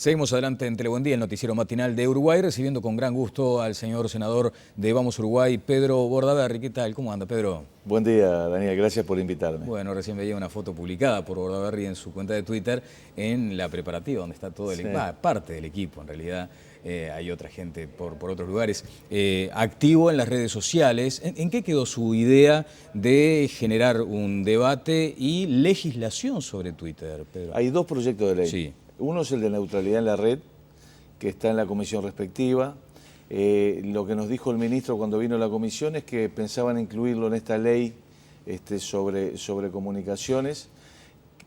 Seguimos adelante en Telebuen Día, el noticiero matinal de Uruguay, recibiendo con gran gusto al señor senador de Vamos Uruguay, Pedro Bordaberry. ¿Qué tal? ¿Cómo anda, Pedro? Buen día, Daniel. Gracias por invitarme. Bueno, recién veía una foto publicada por Bordaberry en su cuenta de Twitter en la preparativa, donde está todo el equipo, parte del equipo en realidad. Hay otra gente por otros lugares, activo en las redes sociales. ¿En qué quedó su idea de generar un debate y legislación sobre Twitter, Pedro? Hay dos proyectos de ley. Sí. Uno es el de neutralidad en la red, que está en la comisión respectiva. Lo que nos dijo el ministro cuando vino a la comisión es que pensaban incluirlo en esta ley sobre comunicaciones.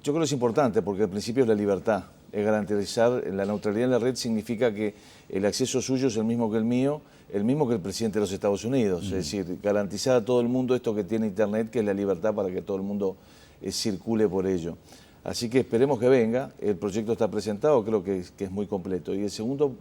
Yo creo que es importante porque el principio es la libertad, es garantizar la neutralidad en la red. Significa que el acceso suyo es el mismo que el mío, el mismo que el presidente de los Estados Unidos. Es decir, garantizar a todo el mundo esto que tiene Internet, que es la libertad para que todo el mundo circule por ello. Así que esperemos que venga. El proyecto está presentado, creo que es muy completo. Y el segundo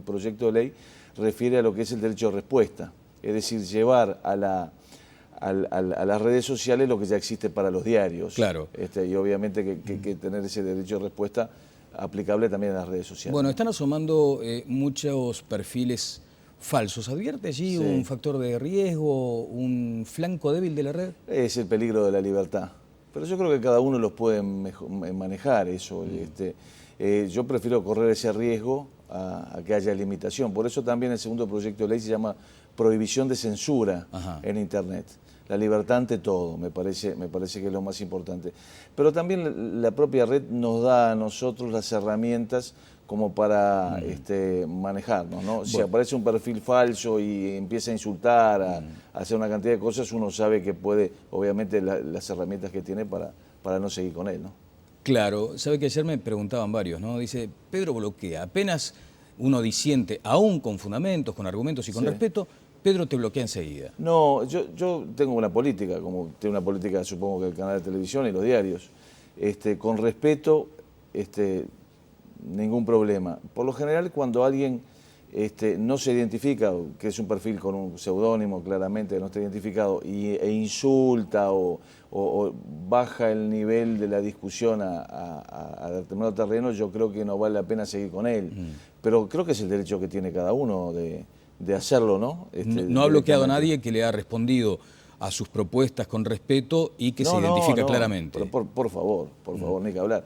proyecto de ley refiere a lo que es el derecho de respuesta, es decir, llevar a las redes sociales lo que ya existe para los diarios. Claro. Y obviamente que tener ese derecho de respuesta aplicable también a las redes sociales. Bueno, están asomando muchos perfiles falsos. ¿Advierte allí un factor de riesgo, un flanco débil de la red? Es el peligro de la libertad. Pero yo creo que cada uno los puede manejar eso. Yo prefiero correr ese riesgo a que haya limitación. Por eso también el segundo proyecto de ley se llama prohibición de censura en Internet. La libertad ante todo, me parece que es lo más importante. Pero también la propia red nos da a nosotros las herramientas como para manejarnos, ¿no? Si aparece un perfil falso y empieza a insultar, a hacer una cantidad de cosas, uno sabe que puede, obviamente, las herramientas que tiene para no seguir con él, ¿no? Claro, sabe que ayer me preguntaban varios, ¿no? Dice, Pedro bloquea, apenas uno disiente, aún con fundamentos, con argumentos y con respeto, Pedro te bloquea enseguida. No, yo tengo una política, como tiene una política, supongo que el canal de televisión y los diarios, con respeto, ningún problema. Por lo general, cuando alguien no se identifica, que es un perfil con un seudónimo claramente, no está identificado, e insulta o baja el nivel de la discusión a determinado terreno, yo creo que no vale la pena seguir con él. Pero creo que es el derecho que tiene cada uno de hacerlo, ¿no? No ha bloqueado a nadie que le ha respondido a sus propuestas con respeto y que se identifica claramente. Pero por favor, ni que hablar.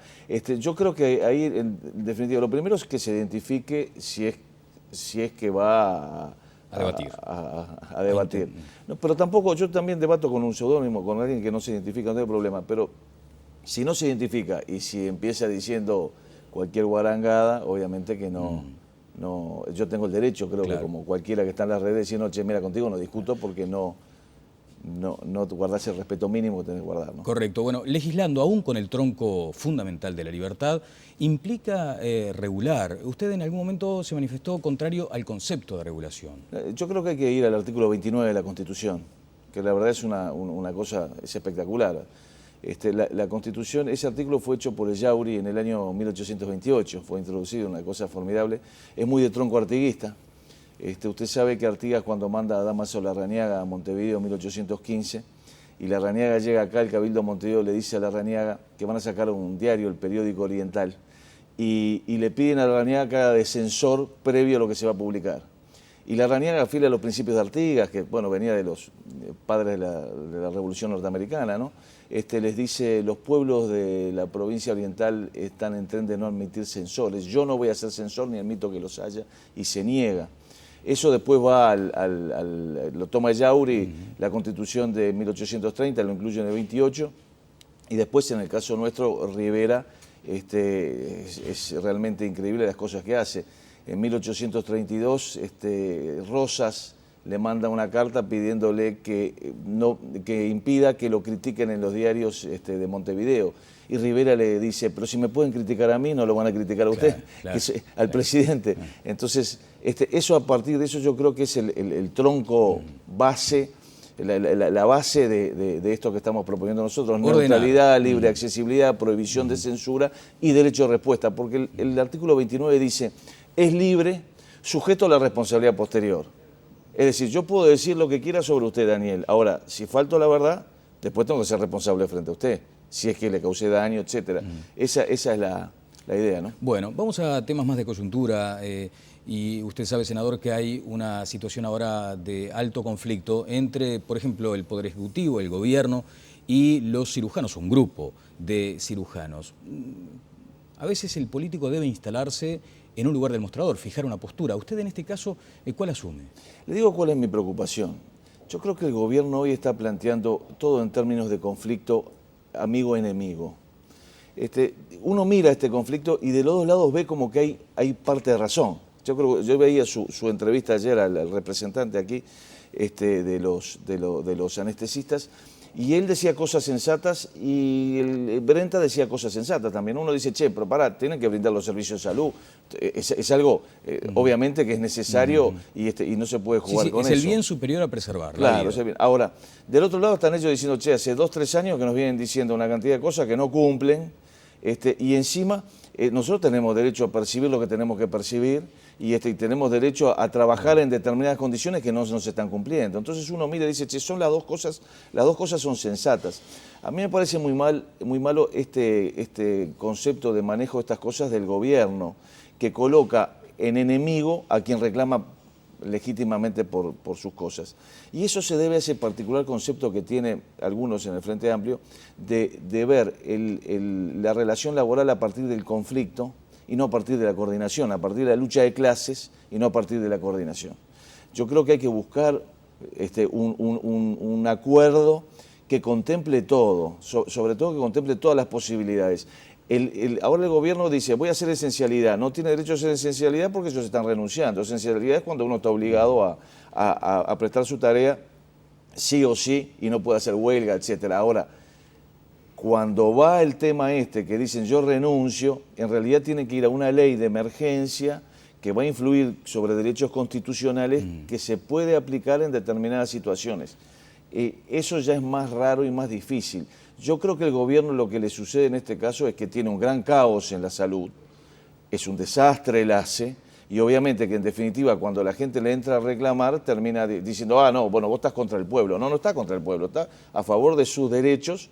Yo creo que ahí, en definitiva, lo primero es que se identifique si es que va a debatir. No, pero tampoco, yo también debato con un seudónimo, con alguien que no se identifica, no hay problema, pero si no se identifica y si empieza diciendo cualquier guarangada, obviamente que no, yo tengo el derecho, creo que como cualquiera que está en las redes, decir, no, che, mira, contigo no discuto porque no guardás el respeto mínimo que tenés que guardar, ¿no? Correcto. Bueno, legislando aún con el tronco fundamental de la libertad, implica regular. Usted en algún momento se manifestó contrario al concepto de regulación. Yo creo que hay que ir al artículo 29 de la Constitución, que la verdad es una cosa, es espectacular. La Constitución, ese artículo fue hecho por el Yauri en el año 1828, fue introducido, una cosa formidable, es muy de tronco artiguista. Usted sabe que Artigas, cuando manda a Dámaso Larrañaga a Montevideo en 1815, y Larrañaga llega acá, el Cabildo de Montevideo le dice a Larrañaga que van a sacar un diario, el Periódico Oriental, y le piden a Larrañaga que haga de censor previo a lo que se va a publicar. Y Larrañaga afila los principios de Artigas, que bueno, venía de los padres de la Revolución Norteamericana, ¿no? Les dice, los pueblos de la provincia oriental están en tren de no admitir censores, yo no voy a ser censor ni admito que los haya, y se niega. Eso después va lo toma Yauri, la Constitución de 1830, lo incluye en el 28, y después en el caso nuestro, Rivera, es realmente increíble las cosas que hace. En 1832, Rosas le manda una carta pidiéndole que impida que lo critiquen en los diarios de Montevideo. Y Rivera le dice, pero si me pueden criticar a mí, no lo van a criticar a usted, al presidente. Entonces, eso, a partir de eso, yo creo que es el tronco base, la base de esto que estamos proponiendo nosotros: neutralidad, libre accesibilidad, prohibición de censura y derecho de respuesta. Porque el artículo 29 dice, es libre, sujeto a la responsabilidad posterior. Es decir, yo puedo decir lo que quiera sobre usted, Daniel. Ahora, si falto la verdad, después tengo que ser responsable frente a usted, si es que le causé daño, etcétera. Esa es la idea, ¿no? Bueno, vamos a temas más de coyuntura. Y usted sabe, senador, que hay una situación ahora de alto conflicto entre, por ejemplo, el Poder Ejecutivo, el Gobierno y los cirujanos, un grupo de cirujanos. A veces el político debe instalarse en un lugar del mostrador, fijar una postura. Usted en este caso, ¿cuál asume? Le digo cuál es mi preocupación. Yo creo que el gobierno hoy está planteando todo en términos de conflicto amigo-enemigo. Uno mira este conflicto y de los dos lados ve como que hay parte de razón. Yo veía su entrevista ayer al representante aquí de los anestesistas, y él decía cosas sensatas y el Brenta decía cosas sensatas también. Uno dice, che, pero pará, tienen que brindar los servicios de salud. Es algo, obviamente, que es necesario y no se puede jugar con eso. Es el bien superior a preservar. Claro, es el bien. Ahora, del otro lado están ellos diciendo, che, hace 2 o 3 años que nos vienen diciendo una cantidad de cosas que no cumplen, y encima nosotros tenemos derecho a percibir lo que tenemos que percibir y tenemos derecho a trabajar en determinadas condiciones que no se están cumpliendo. Entonces uno mira y dice, che, son las dos cosas son sensatas. A mí me parece muy malo este concepto de manejo de estas cosas del gobierno, que coloca en enemigo a quien reclama legítimamente por sus cosas. Y eso se debe a ese particular concepto que tiene algunos en el Frente Amplio de ver la relación laboral a partir del conflicto y no a partir de la coordinación, a partir de la lucha de clases y no a partir de la coordinación. Yo creo que hay que buscar un acuerdo que contemple todo, sobre todo que contemple todas las posibilidades. Ahora el gobierno dice, voy a hacer esencialidad. No tiene derecho a hacer esencialidad porque ellos están renunciando. Esencialidad es cuando uno está obligado a prestar su tarea sí o sí y no puede hacer huelga, etcétera. Ahora, cuando va el tema que dicen yo renuncio, en realidad tiene que ir a una ley de emergencia que va a influir sobre derechos constitucionales que se puede aplicar en determinadas situaciones. Eso ya es más raro y más difícil. Yo creo que el gobierno, lo que le sucede en este caso es que tiene un gran caos en la salud, es un desastre el ACE, y obviamente que en definitiva cuando la gente le entra a reclamar termina diciendo, no, bueno, vos estás contra el pueblo. No está contra el pueblo, está a favor de sus derechos,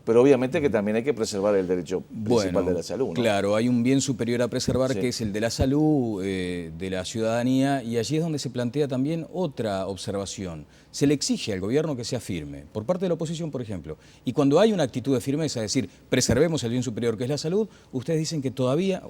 pero obviamente que también hay que preservar el derecho principal de la salud, ¿no? Claro, hay un bien superior a preservar que es el de la salud, de la ciudadanía, y allí es donde se plantea también otra observación. Se le exige al gobierno que sea firme, por parte de la oposición, por ejemplo. Y cuando hay una actitud de firmeza, es decir, preservemos el bien superior que es la salud, ustedes dicen que todavía,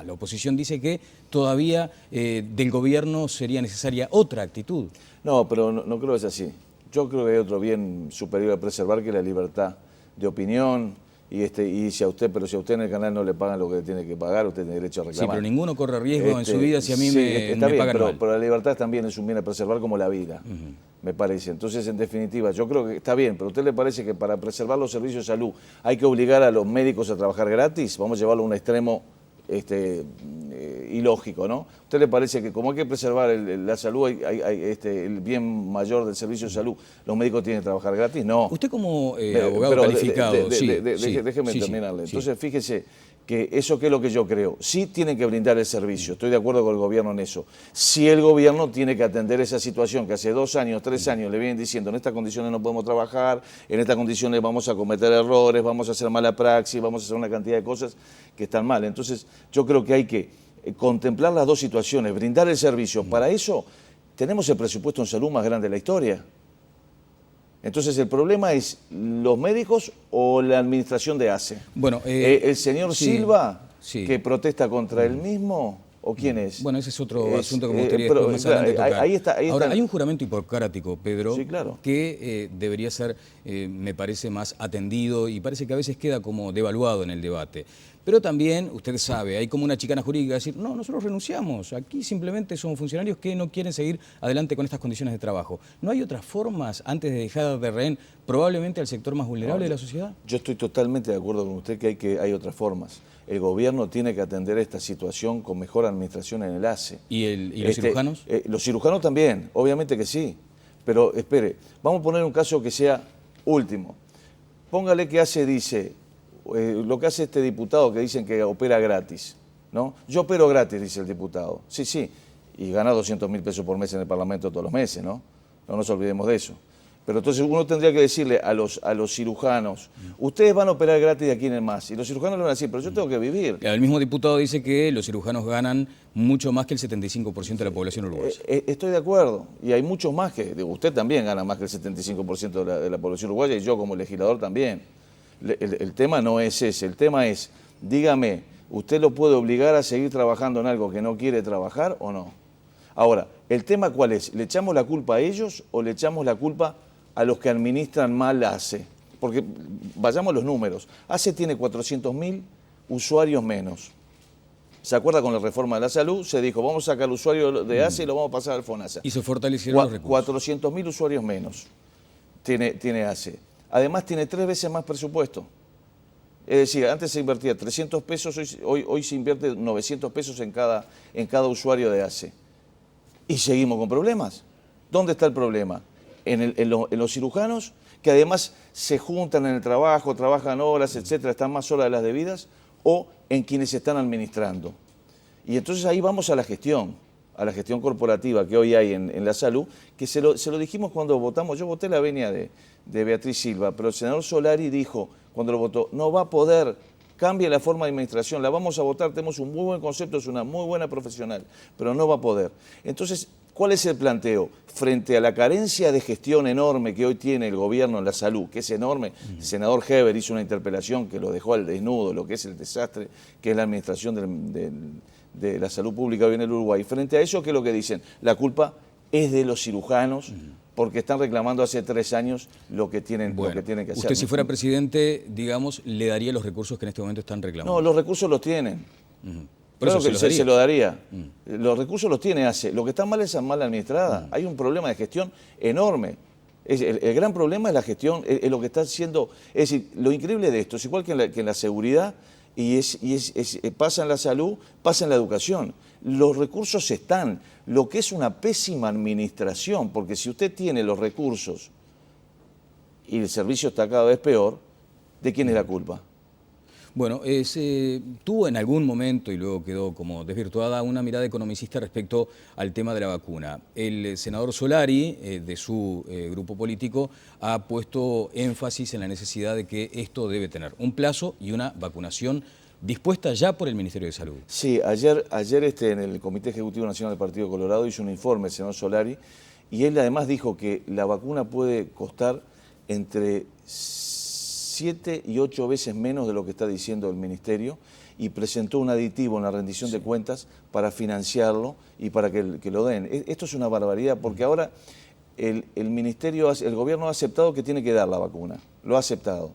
la oposición dice que todavía del gobierno sería necesaria otra actitud. No, pero no creo que es así. Yo creo que hay otro bien superior a preservar que es la libertad de opinión, y si a usted en el canal no le pagan lo que tiene que pagar, usted tiene derecho a reclamar. Sí, pero ninguno corre riesgo en su vida si a mí me pagan mal. Pero la libertad también es un bien a preservar como la vida, me parece. Entonces, en definitiva, yo creo que está bien, pero ¿a usted le parece que para preservar los servicios de salud hay que obligar a los médicos a trabajar gratis? Vamos a llevarlo a un extremo ilógico, ¿no? ¿A usted le parece que como hay que preservar la salud, el bien mayor del servicio de salud, los médicos tienen que trabajar gratis? No. Usted como abogado calificado... Déjeme terminarle. Entonces, fíjese que eso que es lo que yo creo. Sí tienen que brindar el servicio, estoy de acuerdo con el gobierno en eso. Sí el gobierno tiene que atender esa situación que hace 2 años, 3 años le vienen diciendo en estas condiciones no podemos trabajar, en estas condiciones vamos a cometer errores, vamos a hacer mala praxis, vamos a hacer una cantidad de cosas que están mal. Entonces yo creo que hay que contemplar las dos situaciones, brindar el servicio. Para eso tenemos el presupuesto en salud más grande de la historia. Entonces, ¿el problema es los médicos o la administración de ACE? Bueno, ¿el señor Silva, que protesta contra él mismo, o quién es? Bueno, ese es otro asunto que me gustaría después más adelante tocar. Ahora, hay un juramento hipocrático, Pedro, que debería ser, me parece, más atendido y parece que a veces queda como devaluado en el debate. Pero también, usted sabe, hay como una chicana jurídica de decir, no, nosotros renunciamos, aquí simplemente somos funcionarios que no quieren seguir adelante con estas condiciones de trabajo. ¿No hay otras formas antes de dejar de rehén probablemente al sector más vulnerable de la sociedad? Yo estoy totalmente de acuerdo con usted que hay otras formas. El gobierno tiene que atender esta situación con mejor administración en el ACE. ¿Y los cirujanos? Los cirujanos también, obviamente que sí. Pero espere, vamos a poner un caso que sea último. Póngale que ACE dice... lo que hace este diputado que dicen que opera gratis, ¿no? Yo opero gratis, dice el diputado. Sí, y gana 200.000 pesos por mes en el Parlamento todos los meses, ¿no? No nos olvidemos de eso. Pero entonces uno tendría que decirle a los cirujanos, ustedes van a operar gratis de aquí en más. Y los cirujanos le van a decir, pero yo tengo que vivir. El mismo diputado dice que los cirujanos ganan mucho más que el 75% de la población uruguaya. Estoy de acuerdo. Y hay muchos más que, digo, usted también gana más que el 75% de la población uruguaya y yo como legislador también. El tema no es ese, el tema es, dígame, ¿usted lo puede obligar a seguir trabajando en algo que no quiere trabajar o no? Ahora, ¿el tema cuál es? ¿Le echamos la culpa a ellos o le echamos la culpa a los que administran mal ACE? Porque vayamos a los números. ACE tiene 400.000 usuarios menos. ¿Se acuerda con la reforma de la salud? Se dijo, vamos a sacar el usuario de ACE y lo vamos a pasar al FONASA. Y se fortalecieron los recursos. 400.000 usuarios menos tiene ACE. Además tiene 3 veces más presupuesto. Es decir, antes se invertía 300 pesos, hoy se invierte 900 pesos en cada usuario de ACE. Y seguimos con problemas. ¿Dónde está el problema? En los cirujanos, que además se juntan en el trabajo, trabajan horas, etcétera, están más horas de las debidas, o en quienes están administrando. Y entonces ahí vamos a la gestión corporativa que hoy hay en la salud, que se lo dijimos cuando votamos. Yo voté la venia de Beatriz Silva, pero el senador Solari dijo, cuando lo votó, no va a poder, cambie la forma de administración, la vamos a votar, tenemos un muy buen concepto, es una muy buena profesional, pero no va a poder. Entonces, ¿cuál es el planteo? Frente a la carencia de gestión enorme que hoy tiene el gobierno en la salud, que es enorme, el senador Heber hizo una interpelación que lo dejó al desnudo, lo que es el desastre, que es la administración de la salud pública hoy en el Uruguay. Frente a eso, ¿qué es lo que dicen? La culpa es de los cirujanos, porque están reclamando hace 3 años lo que tienen que hacer. Usted, si fuera presidente, digamos, le daría los recursos que en este momento están reclamando. No, los recursos los tienen. Por eso claro que se lo daría. Los recursos los tiene ACE. Lo que está mal es mal administrada. Hay un problema de gestión enorme. El gran problema es la gestión, es lo que está haciendo. Es decir, lo increíble de esto es igual que en la seguridad y pasa en la salud, pasa en la educación. Los recursos están. Lo que es una pésima administración, porque si usted tiene los recursos y el servicio está cada vez peor, ¿de quién es la culpa? Bueno, tuvo en algún momento, y luego quedó como desvirtuada, una mirada economicista respecto al tema de la vacuna. El senador Solari, de su grupo político, ha puesto énfasis en la necesidad de que esto debe tener un plazo y una vacunación dispuesta ya por el Ministerio de Salud. Sí, ayer en el Comité Ejecutivo Nacional del Partido Colorado hizo un informe el senador Solari y él además dijo que la vacuna puede costar entre 7 y 8 veces menos de lo que está diciendo el Ministerio y presentó un aditivo en la rendición de cuentas para financiarlo y para que lo den. Esto es una barbaridad porque ahora el gobierno ha aceptado que tiene que dar la vacuna, lo ha aceptado.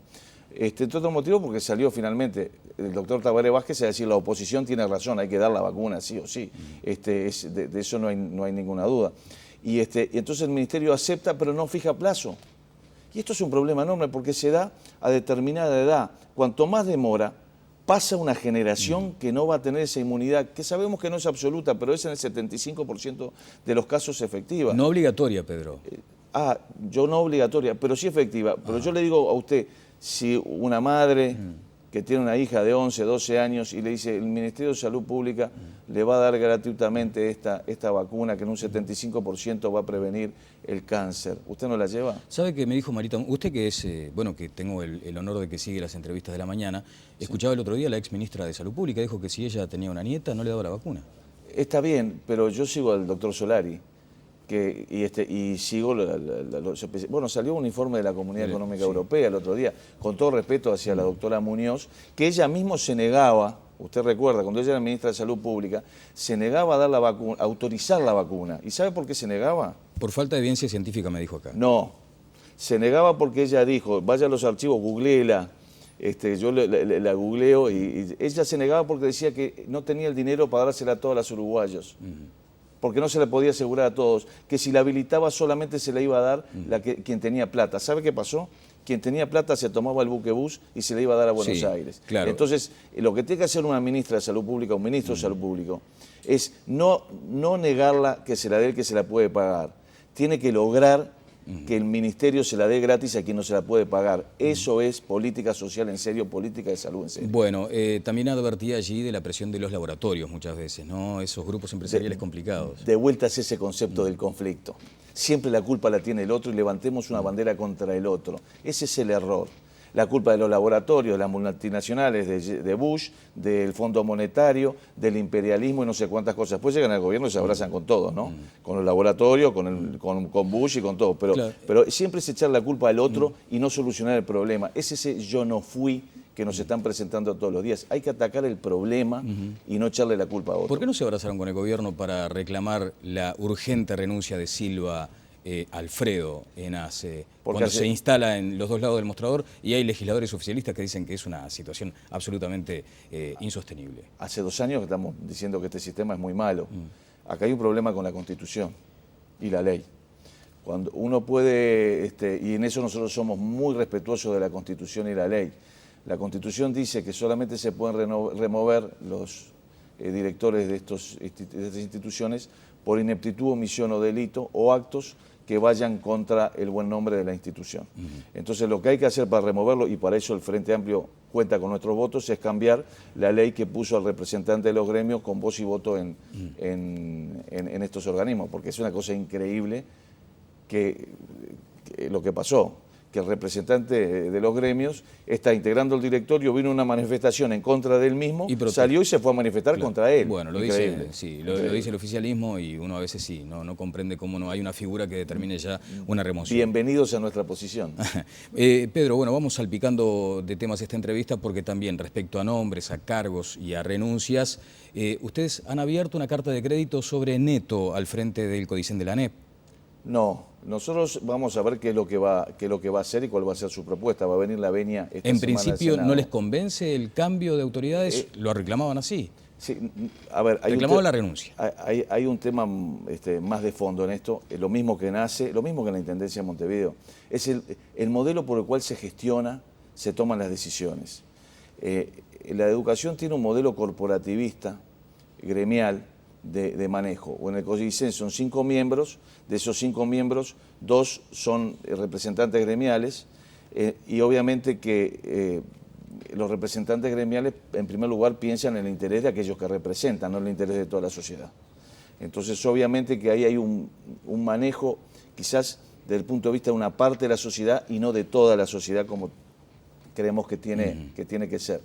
Entre otros motivos porque salió finalmente el doctor Tabaré Vázquez a decir la oposición tiene razón, hay que dar la vacuna sí o sí, de eso no hay ninguna duda. Y entonces el Ministerio acepta pero no fija plazo. Y esto es un problema enorme porque se da a determinada edad. Cuanto más demora, pasa una generación que no va a tener esa inmunidad, que sabemos que no es absoluta, pero es en el 75% de los casos efectiva. No obligatoria, Pedro. Yo no obligatoria, pero sí efectiva. Pero yo le digo a usted, si una madre que tiene una hija de 11, 12 años y le dice el Ministerio de Salud Pública le va a dar gratuitamente esta vacuna que en un 75% va a prevenir el cáncer, ¿usted no la lleva? ¿Sabe qué me dijo Marita? Usted que es, bueno, que tengo el honor de que sigue las entrevistas de la mañana, escuchaba el otro día a la ex ministra de Salud Pública, dijo que si ella tenía una nieta no le daba la vacuna. Está bien, pero yo sigo al doctor Solari. Y sigo, bueno, salió un informe de la Comunidad Económica Europea el otro día, con todo respeto hacia la doctora Muñoz, que ella misma se negaba, usted recuerda, cuando ella era ministra de Salud Pública, se negaba a dar la vacuna, a autorizar la vacuna. ¿Y sabe por qué se negaba? Por falta de evidencia científica, me dijo acá. No, se negaba porque ella dijo, vaya a los archivos, googleela. Yo la googleo y ella se negaba porque decía que no tenía el dinero para dársela a todas las uruguayos. Porque no se le podía asegurar a todos, que si la habilitaba solamente se la iba a dar quien tenía plata. ¿Sabe qué pasó? Quien tenía plata se tomaba el buquebús y se le iba a dar a Buenos Aires. Claro. Entonces, lo que tiene que hacer una ministra de Salud Pública, un ministro de Salud Pública, es no negarla que se la dé el que se la puede pagar. Tiene que lograr que el ministerio se la dé gratis a quien no se la puede pagar. Eso es política social en serio, política de salud en serio. Bueno, también advertía allí de la presión de los laboratorios muchas veces, ¿no? Esos grupos empresariales complicados. De vuelta es ese concepto del conflicto. Siempre la culpa la tiene el otro y levantemos una bandera contra el otro. Ese es el error. La culpa de los laboratorios, de las multinacionales, de Bush, del Fondo Monetario, del imperialismo y no sé cuántas cosas. Después llegan al gobierno y se abrazan con todos, ¿no? Con los laboratorios, con Bush y con todo. Pero siempre es echar la culpa al otro y no solucionar el problema. Es ese yo no fui que nos están presentando todos los días. Hay que atacar el problema y no echarle la culpa a otro. ¿Por qué no se abrazaron con el gobierno para reclamar la urgente renuncia de Silva Alfredo en ACE, cuando se instala en los dos lados del mostrador y hay legisladores oficialistas que dicen que es una situación absolutamente insostenible? Hace 2 años que estamos diciendo que este sistema es muy malo. Acá hay un problema con la Constitución y la ley. Cuando uno puede, y en eso nosotros somos muy respetuosos de la Constitución y la ley. La Constitución dice que solamente se pueden remover los directores de estas instituciones por ineptitud, omisión o delito o actos que vayan contra el buen nombre de la institución. Entonces lo que hay que hacer para removerlo, y para eso el Frente Amplio cuenta con nuestros votos, es cambiar la ley que puso al representante de los gremios con voz y voto en estos organismos, porque es una cosa increíble que lo que pasó, que el representante de los gremios está integrando el directorio, vino a una manifestación en contra del mismo, salió y se fue a manifestar contra él. Bueno, lo dice, sí, lo dice el oficialismo y uno a veces sí, no comprende cómo no hay una figura que determine ya una remoción. Bienvenidos a nuestra posición. Pedro, bueno, vamos salpicando de temas esta entrevista porque también respecto a nombres, a cargos y a renuncias, ustedes han abierto una carta de crédito sobre Neto al frente del Codicen de la ANEP. No, nosotros vamos a ver qué es lo que va a hacer y cuál va a ser su propuesta. Va a venir la venia esta En semana principio, ¿no les convence el cambio de autoridades? Lo reclamaban así. Sí, a ver, reclamaban la renuncia. Hay un tema más de fondo en esto, lo mismo que nace, lo mismo que en la Intendencia de Montevideo. Es el modelo por el cual se gestiona, se toman las decisiones. La educación tiene un modelo corporativista, gremial, de manejo. O en el Codicen son 5 miembros, de esos 5 miembros, 2 son representantes gremiales y obviamente que los representantes gremiales en primer lugar piensan en el interés de aquellos que representan, no en el interés de toda la sociedad. Entonces obviamente que ahí hay un manejo quizás desde el punto de vista de una parte de la sociedad y no de toda la sociedad como creemos que tiene que ser.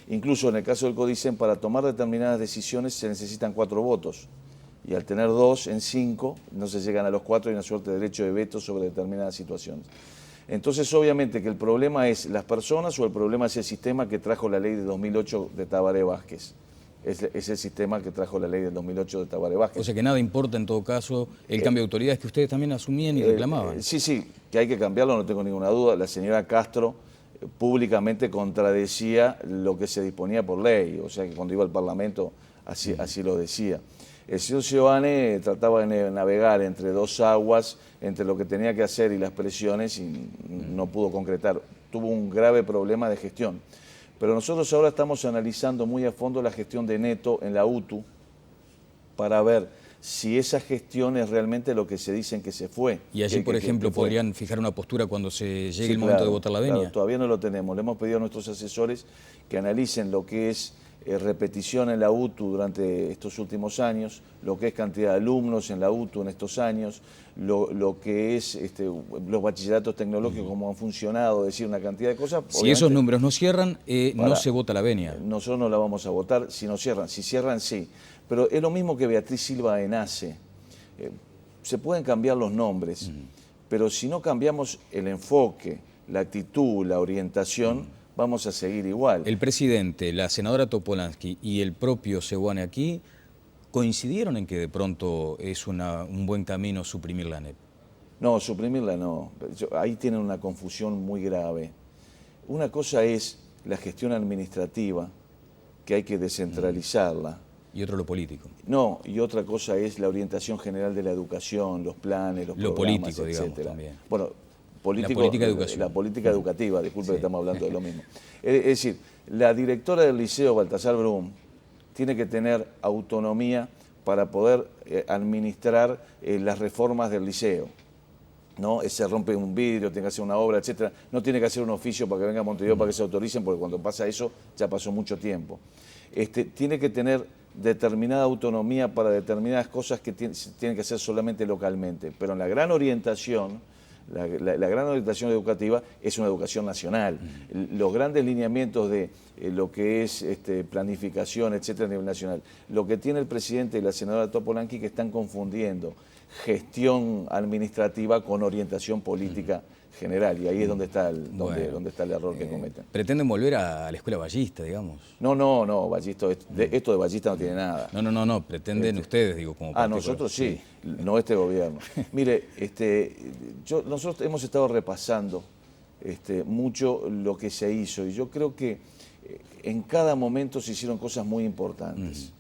Incluso en el caso del Codicen, para tomar determinadas decisiones se necesitan 4 votos. Y al tener 2 en 5, no se llegan a los 4 y una suerte de derecho de veto sobre determinadas situaciones. Entonces, obviamente que el problema es las personas o el problema es el sistema que trajo la ley de 2008 de Tabaré Vázquez. Es el sistema que trajo la ley del 2008 de Tabaré Vázquez. O sea que nada importa en todo caso el cambio de autoridades que ustedes también asumían y reclamaban. Sí, que hay que cambiarlo, no tengo ninguna duda. La señora Castro públicamente contradecía lo que se disponía por ley, o sea que cuando iba al Parlamento así lo decía. El señor Giovanni trataba de navegar entre 2 aguas, entre lo que tenía que hacer y las presiones y no pudo concretar. Tuvo un grave problema de gestión. Pero nosotros ahora estamos analizando muy a fondo la gestión de Neto en la UTU para ver si esa gestión es realmente lo que se dicen que se fue. Y allí, por ejemplo, podrían fijar una postura cuando se llegue el momento de votar la venia. Claro, todavía no lo tenemos. Le hemos pedido a nuestros asesores que analicen lo que es repetición en la UTU durante estos últimos años, lo que es cantidad de alumnos en la UTU en estos años, lo que es los bachilleratos tecnológicos, cómo han funcionado, es decir, una cantidad de cosas. Si esos números no cierran, no se vota la venia. Nosotros no la vamos a votar si no cierran. Si cierran, sí. Pero es lo mismo que Beatriz Silva en ACE. Se pueden cambiar los nombres, pero si no cambiamos el enfoque, la actitud, la orientación, vamos a seguir igual. El presidente, la senadora Topolansky y el propio Seoane aquí coincidieron en que de pronto es un buen camino suprimir la ANEP. No, suprimirla no. Ahí tienen una confusión muy grave. Una cosa es la gestión administrativa, que hay que descentralizarla. Y otro lo político. No, y otra cosa es la orientación general de la educación, los planes, los programas, político, etcétera. Digamos, también. Bueno, la política de educación. La política educativa, disculpe que estamos hablando de lo mismo. Es decir, la directora del liceo, Baltasar Brum, tiene que tener autonomía para poder administrar las reformas del liceo. ¿no? Se rompe un vidrio, tiene que hacer una obra, etcétera. No tiene que hacer un oficio para que venga a Montevideo para que se autoricen, porque cuando pasa eso ya pasó mucho tiempo. Tiene que tener determinada autonomía para determinadas cosas que tienen que hacer solamente localmente, pero en la gran orientación, la gran orientación educativa es una educación nacional. Los grandes lineamientos de lo que es planificación, etcétera, a nivel nacional. Lo que tiene el presidente y la senadora Topolanqui, que están confundiendo gestión administrativa con orientación política general, y ahí es donde está donde está el error que cometen. ¿Pretenden volver a la escuela ballista, digamos? No, Ballista, esto de Ballista no tiene nada. No, pretenden ustedes, digo, como partido. Nosotros sí, no este gobierno. Mire, nosotros hemos estado repasando mucho lo que se hizo, y yo creo que en cada momento se hicieron cosas muy importantes.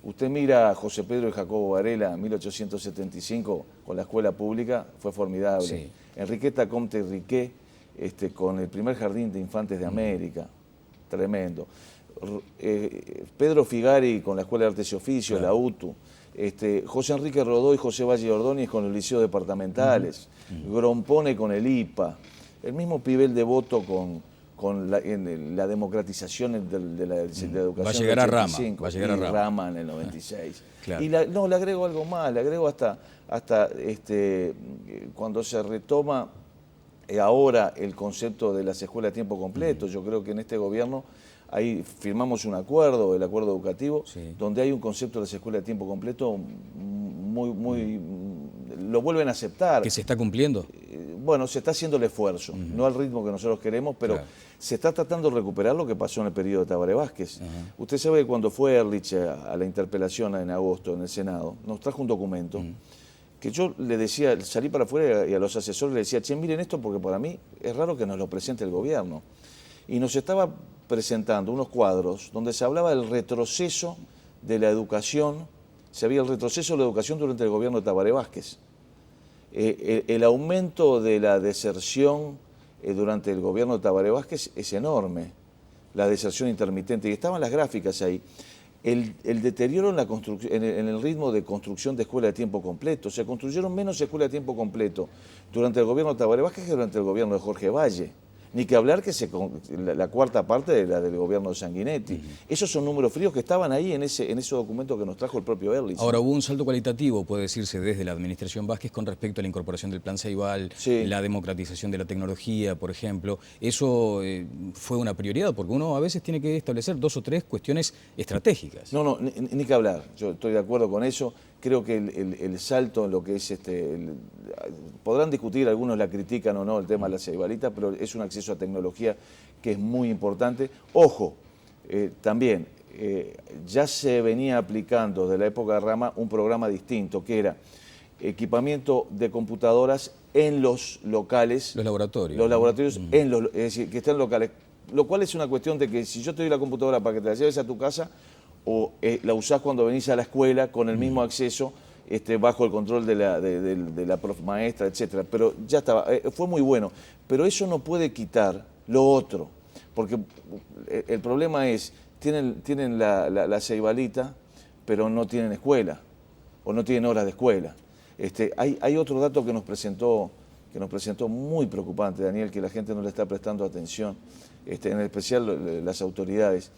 Usted mira a José Pedro y Jacobo Varela en 1875 con la escuela pública, fue formidable. Sí. Enriqueta Comte y Riquet con el primer jardín de infantes de América, tremendo. Pedro Figari con la Escuela de Artes y Oficios, la UTU. José Enrique Rodó y José Valle Ordóñez con los liceos departamentales. Grompone con el IPA. El mismo Pibel Devoto con la democratización de la educación. Va a llegar a Rama. Va a llegar a Rama en el 96. Claro. Y le agrego algo más, le agrego hasta cuando se retoma ahora el concepto de las escuelas a tiempo completo. Yo creo que en este gobierno ahí firmamos un acuerdo, el acuerdo educativo, donde hay un concepto de las escuelas a tiempo completo lo vuelven a aceptar. ¿Que se está cumpliendo? Bueno, se está haciendo el esfuerzo, no al ritmo que nosotros queremos, pero se está tratando de recuperar lo que pasó en el periodo de Tabaré Vázquez. Usted sabe que cuando fue Ehrlich a la interpelación en agosto en el Senado, nos trajo un documento que yo le decía, salí para afuera y a los asesores le decía, che, miren esto porque para mí es raro que nos lo presente el gobierno. Y nos estaba presentando unos cuadros donde se hablaba del retroceso de la educación, se había el retroceso de la educación durante el gobierno de Tabaré Vázquez. El aumento de la deserción durante el gobierno de Tabaré Vázquez es enorme, la deserción intermitente, y estaban las gráficas ahí. El deterioro en el ritmo de construcción de escuelas de tiempo completo. Se construyeron menos escuelas de tiempo completo durante el gobierno de Tabaré Vázquez que durante el gobierno de Jorge Valle. Ni que hablar que la cuarta parte de la del gobierno de Sanguinetti. Esos son números fríos que estaban ahí en ese documento que nos trajo el propio Ehrlich. Ahora, hubo un salto cualitativo, puede decirse, desde la administración Vázquez con respecto a la incorporación del Plan Ceibal, la democratización de la tecnología, por ejemplo. Eso fue una prioridad, porque uno a veces tiene que establecer 2 o 3 cuestiones estratégicas. No, ni que hablar. Yo estoy de acuerdo con eso. Creo que el salto en lo que es podrán discutir, algunos la critican o no, el tema de la ceibalita, pero es un acceso a tecnología que es muy importante. Ojo, también ya se venía aplicando desde la época de Rama un programa distinto, que era equipamiento de computadoras en los locales. Los laboratorios. Los laboratorios, es decir, que estén locales. Lo cual es una cuestión de que si yo te doy la computadora para que te la lleves a tu casa, o la usás cuando venís a la escuela con el mismo acceso, bajo el control de la prof maestra, etcétera. Pero ya estaba, fue muy bueno. Pero eso no puede quitar lo otro, porque el problema es, tienen la ceibalita, pero no tienen escuela, o no tienen horas de escuela. Hay otro dato que nos presentó muy preocupante, Daniel, que la gente no le está prestando atención, en especial las autoridades,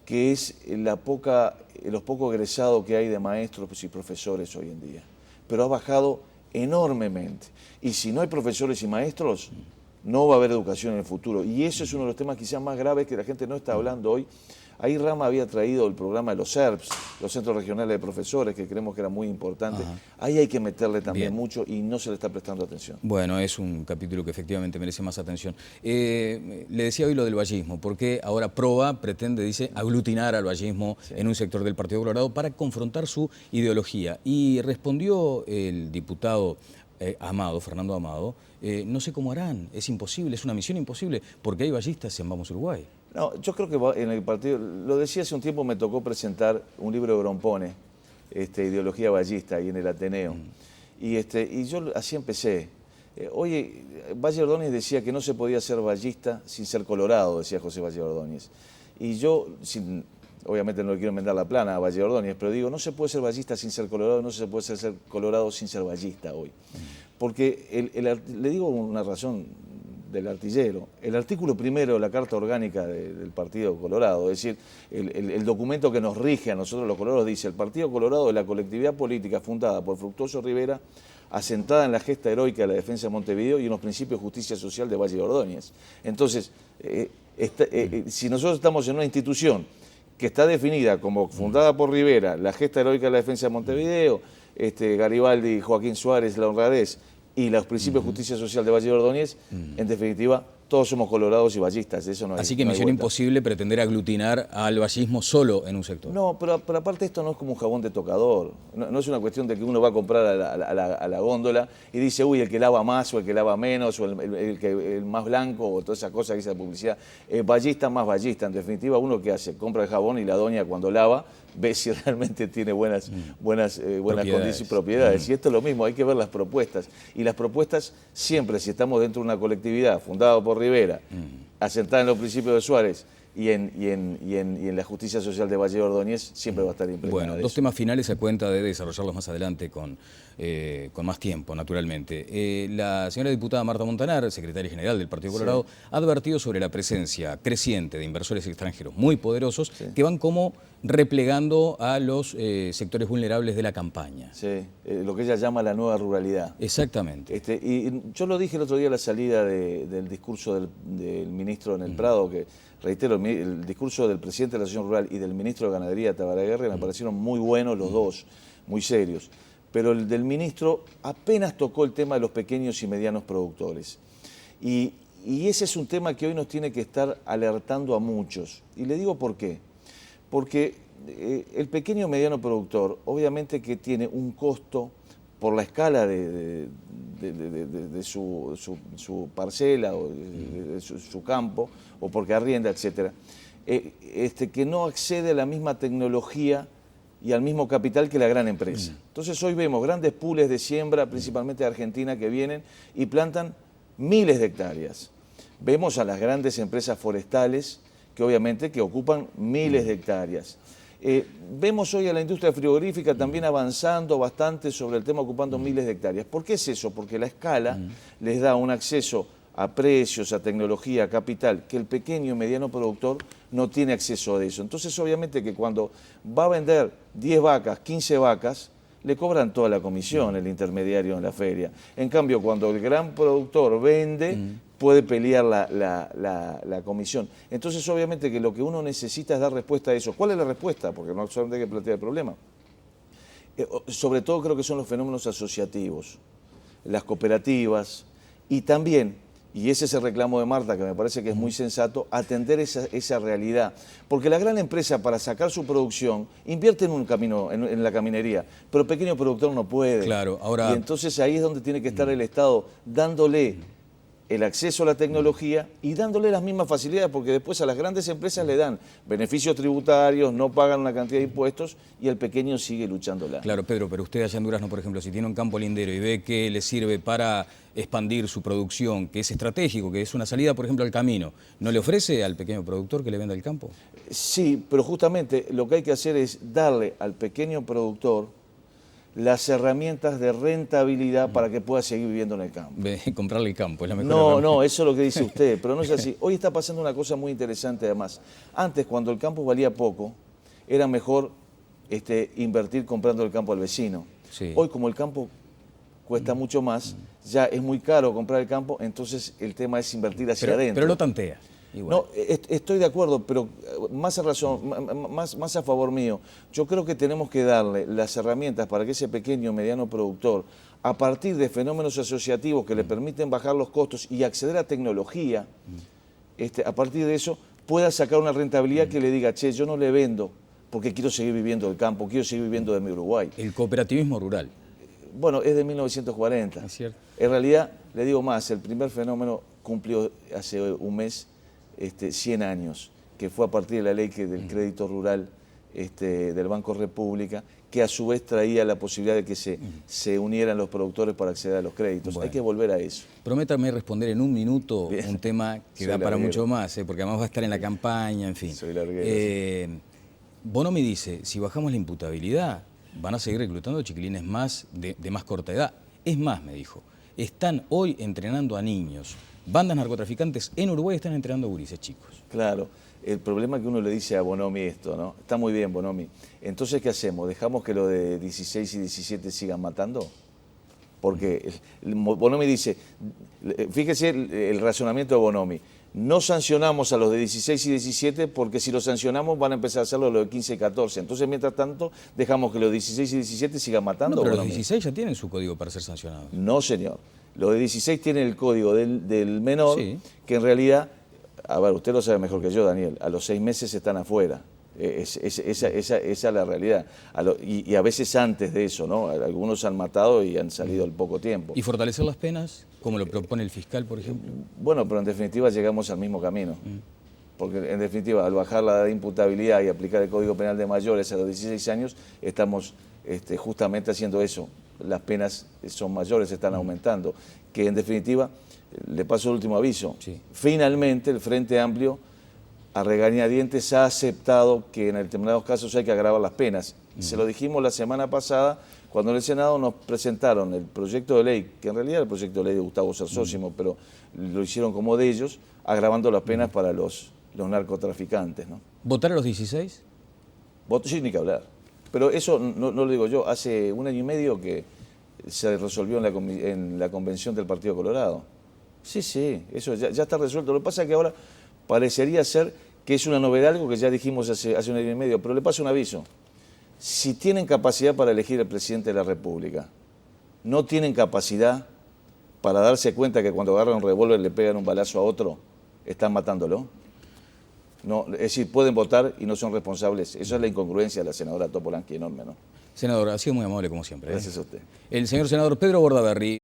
que es los poco egresados que hay de maestros y profesores hoy en día. Pero ha bajado enormemente. Y si no hay profesores y maestros, no va a haber educación en el futuro. Y eso es uno de los temas quizás más graves que la gente no está hablando hoy. Ahí Rama había traído el programa de los CERPs, los Centros Regionales de Profesores, que creemos que era muy importante. Ahí hay que meterle también mucho y no se le está prestando atención. Bueno, es un capítulo que efectivamente merece más atención. Le decía hoy lo del vallismo, porque ahora Proa pretende, dice, aglutinar al vallismo en un sector del Partido Colorado para confrontar su ideología. Y respondió el diputado Amado, Fernando Amado, no sé cómo harán, es imposible, es una misión imposible, porque hay vallistas en Vamos Uruguay. No, yo creo que en el partido, lo decía hace un tiempo, me tocó presentar un libro de Grompone, Ideología Ballista, ahí en el Ateneo. Y yo así empecé. Oye, Valle Ordóñez decía que no se podía ser ballista sin ser colorado, decía José Valle Ordóñez. Y yo, obviamente no le quiero enmendar la plana a Valle de Ordóñez, pero digo, no se puede ser vallista sin ser colorado, no se puede ser colorado sin ser vallista hoy. Porque le digo una razón del artillero. El artículo primero de la Carta Orgánica del Partido Colorado, es decir, el documento que nos rige a nosotros los colorados, dice: el Partido Colorado es la colectividad política fundada por Fructuoso Rivera, asentada en la gesta heroica de la defensa de Montevideo y en los principios de justicia social de Valle de Ordóñez. Entonces, si nosotros estamos en una institución que está definida como fundada por Rivera, la gesta heroica de la defensa de Montevideo, Garibaldi, Joaquín Suárez, la honradez y los principios de justicia social de Valle de Ordóñez, en definitiva, todos somos colorados y vallistas. Eso no hay, Así que no hay misión vuelta. imposible pretender aglutinar al vallismo solo en un sector. No, pero aparte esto no es como un jabón de tocador. No es una cuestión de que uno va a comprar a la góndola y dice, uy, el que lava más o el que lava menos o el más blanco o todas esas cosas que dice la publicidad. Vallista más vallista. En definitiva, uno que hace, compra el jabón y la doña cuando lava ve si realmente tiene buenas condiciones y propiedades. Y esto es lo mismo, hay que ver las propuestas. Y las propuestas siempre, si estamos dentro de una colectividad fundada por Rivera, asentada en los principios de Suárez, y en la justicia social de Valle de Ordóñez, siempre va a estar impregnada. Bueno, dos temas finales a cuenta de desarrollarlos más adelante con más tiempo, naturalmente. La señora diputada Marta Montanar, secretaria general del Partido Colorado, ha advertido sobre la presencia creciente de inversores extranjeros muy poderosos que van como replegando a los sectores vulnerables de la campaña. Sí, lo que ella llama la nueva ruralidad. Exactamente. Y yo lo dije el otro día a la salida del discurso del ministro en el Prado, que reitero, el discurso del presidente de la Asociación Rural y del ministro de Ganadería, Tabaraguerre, me parecieron muy buenos los dos, muy serios. Pero el del ministro apenas tocó el tema de los pequeños y medianos productores. Y ese es un tema que hoy nos tiene que estar alertando a muchos. Y le digo por qué. Porque el pequeño y mediano productor, obviamente que tiene un costo por la escala de su parcela o de su campo, o porque arrienda, etc., que no accede a la misma tecnología y al mismo capital que la gran empresa. Entonces hoy vemos grandes pools de siembra, principalmente de Argentina, que vienen y plantan miles de hectáreas. Vemos a las grandes empresas forestales que obviamente que ocupan miles de hectáreas. Vemos hoy a la industria frigorífica también avanzando bastante sobre el tema, ocupando miles de hectáreas. ¿Por qué es eso? Porque la escala les da un acceso a precios, a tecnología, a capital, que el pequeño y mediano productor no tiene acceso a eso. Entonces, obviamente que cuando va a vender 10 vacas, 15 vacas, le cobran toda la comisión el intermediario en la feria. En cambio, cuando el gran productor vende, puede pelear la comisión. Entonces, obviamente que lo que uno necesita es dar respuesta a eso. ¿Cuál es la respuesta? Porque no solamente hay que plantear el problema. Sobre todo creo que son los fenómenos asociativos, las cooperativas y también, y ese es el reclamo de Marta, que me parece que es muy sensato, atender esa realidad. Porque la gran empresa, para sacar su producción, invierte en un camino, en la caminería, pero el pequeño productor no puede. Claro, ahora... Y entonces ahí es donde tiene que estar el Estado, dándole el acceso a la tecnología y dándole las mismas facilidades, porque después a las grandes empresas le dan beneficios tributarios, no pagan una cantidad de impuestos y el pequeño sigue luchándola. Claro, Pedro, pero usted allá en Durazno, por ejemplo, si tiene un campo lindero y ve que le sirve para expandir su producción, que es estratégico, que es una salida, por ejemplo, al camino, ¿no le ofrece al pequeño productor que le venda el campo? Sí, pero justamente lo que hay que hacer es darle al pequeño productor las herramientas de rentabilidad para que pueda seguir viviendo en el campo. Comprarle el campo es la mejor herramienta. No, eso es lo que dice usted, pero no es así. Hoy está pasando una cosa muy interesante además. Antes, cuando el campo valía poco, era mejor invertir comprando el campo al vecino. Sí. Hoy, como el campo cuesta mucho más, ya es muy caro comprar el campo, entonces el tema es invertir hacia adentro. Pero lo tantea. Igual. No, estoy de acuerdo, pero más a favor mío. Yo creo que tenemos que darle las herramientas para que ese pequeño o mediano productor, a partir de fenómenos asociativos que le permiten bajar los costos y acceder a tecnología, a partir de eso pueda sacar una rentabilidad que le diga, che, yo no le vendo porque quiero seguir viviendo del campo, quiero seguir viviendo de mi Uruguay. El cooperativismo rural. Bueno, es de 1940. Es cierto. En realidad, le digo más, el primer fenómeno cumplió hace un mes 100 años, que fue a partir de la ley del crédito rural del Banco República, que a su vez traía la posibilidad de que se unieran los productores para acceder a los créditos. Bueno, hay que volver a eso. Prométame responder en un minuto un tema que da para larguero. mucho más, porque además va a estar en la campaña, en fin. Soy larguero. Bonomi dice, si bajamos la imputabilidad, van a seguir reclutando chiquilines más de más corta edad. Es más, me dijo, están hoy entrenando a niños. Bandas narcotraficantes en Uruguay están entrenando a gurises chicos. Claro, el problema es que uno le dice a Bonomi esto, ¿no? Está muy bien, Bonomi. Entonces, ¿qué hacemos? ¿Dejamos que los de 16 y 17 sigan matando? Porque Bonomi dice, fíjese el razonamiento de Bonomi, no sancionamos a los de 16 y 17 porque si los sancionamos van a empezar a hacerlo los de 15 y 14. Entonces, mientras tanto, dejamos que los 16 y 17 sigan matando. No, pero Bonomi. los 16 ya tienen su código para ser sancionados. No, señor. Los de 16 tienen el código del menor, Sí. que en realidad, a ver, usted lo sabe mejor que yo, Daniel, a los 6 meses están afuera. Esa es la realidad. Y a veces antes de eso, ¿no? Algunos han matado y han salido al poco tiempo. ¿Y fortalecer las penas, como lo propone el fiscal, por ejemplo? Bueno, pero en definitiva llegamos al mismo camino. Porque en definitiva, al bajar la edad de imputabilidad y aplicar el Código Penal de mayores a los 16 años, estamos justamente haciendo eso. Las penas son mayores, están aumentando. Que en definitiva, le paso el último aviso. Sí. Finalmente, el Frente Amplio, a regañadientes, ha aceptado que en determinados casos hay que agravar las penas. Se lo dijimos la semana pasada, cuando en el Senado nos presentaron el proyecto de ley, que en realidad era el proyecto de ley de Gustavo Cersósimo, pero lo hicieron como de ellos, agravando las penas para los narcotraficantes, ¿no? ¿Votar a los 16? Voto sí, ni que hablar. Pero eso no lo digo yo, hace 1 año y medio que se resolvió en la convención del Partido Colorado. Sí, eso ya está resuelto. Lo que pasa es que ahora parecería ser que es una novedad, algo que ya dijimos hace 1 año y medio, pero le paso un aviso. Si tienen capacidad para elegir al presidente de la República, no tienen capacidad para darse cuenta que cuando agarran un revólver le pegan un balazo a otro, están matándolo. No, es decir, pueden votar y no son responsables. Eso es la incongruencia de la senadora Topolansky enorme, ¿no? Senador, ha sido muy amable como siempre. Gracias a usted. El señor senador Pedro Bordaberry.